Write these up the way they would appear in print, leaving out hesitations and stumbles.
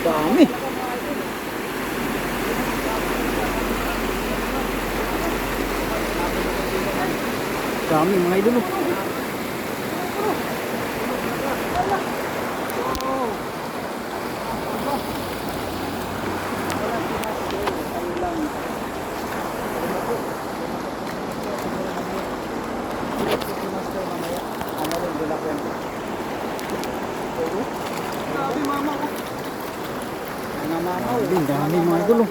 Dami. Dami mga idol. Dami mga idol.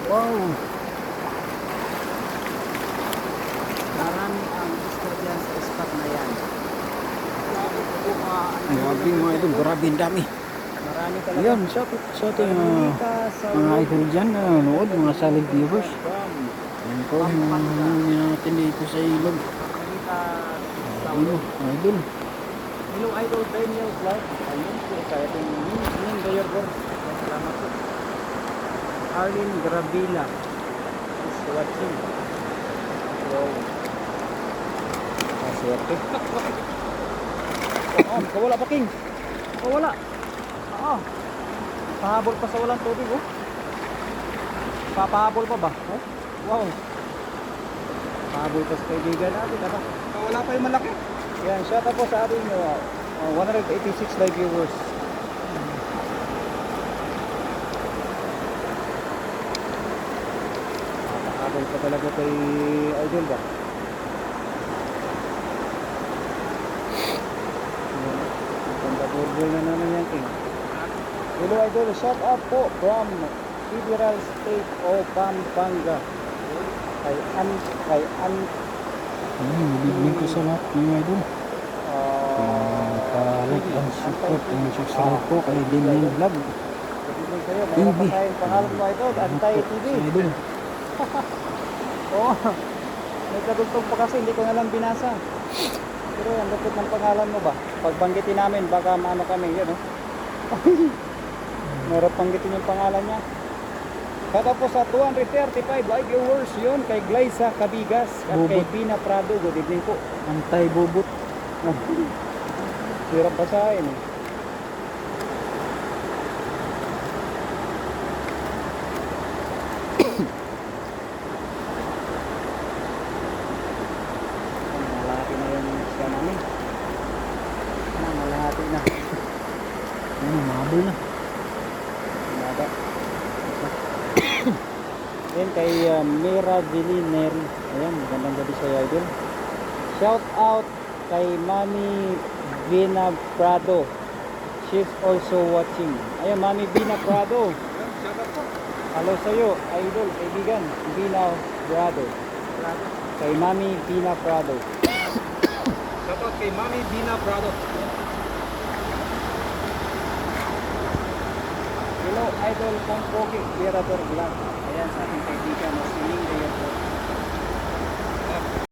Wow. Marami ang isda dyan sa spot na yan. Grabe mga idol, grabe ang dami. Marami talaga. Ayan, sa ating mga idol dyan na nanonood, mga silent viewers. Ayan po, hangin natin dito sa ilog. Ayun, idol. Hello Idol Daniel Vlog. Ayun po sa ating Ning Gayorgor. Salamat po. Arlene Gravila is watching. Wow. Swerte. Kawala pa King. Kawala. Pahabol pa sa walang tubig oh. Papahabol pa ba? Oh? Wow. Pahabol pa sa kaibigan natin. Kawala pa yung malaki. Yan, shout out po sa ating 186 live viewers. Pahabol pa talaga kay Idol ba? Burbol na naman yan King. Hello Idol, shout out po from Federal State of Pampanga. Kay Bibigyan ko sa lahat mga idol. Like and support and subscribe po kay Daniel Vlog. TV. Pangalan mo Idol, Antay TV. Idol. Oo. May kadugtog pa kasi, hindi ko na lang binasa. Pero ang lupit ng pangalan mo ba? Pagbanggitin namin, baka maano kami, yun oh. Meron panggitin yung pangalan niya. Kada po sa 235 live viewers yun, kay Glyza Cabigas at kay Bina Prado. Good evening po. Antay bubot. Hirap basahin eh. Malahati na yung isya namin. Malahati na. Mabul na. Nada. Then kay Mira Villineri. Ayan, magandang gabi sa Idol. Shout out kay Mami Bina Prado. She's also watching. Ayan, Mami Bina Prado. Hello sa'yo, Idol, kaibigan. Bina Prado. Kay Mami Bina Prado. Shout out kay Mami Bina Prado. Hello, Idol Kong Pogi, Virador Vlog. Ayan, sa ating kaibigan na si Ning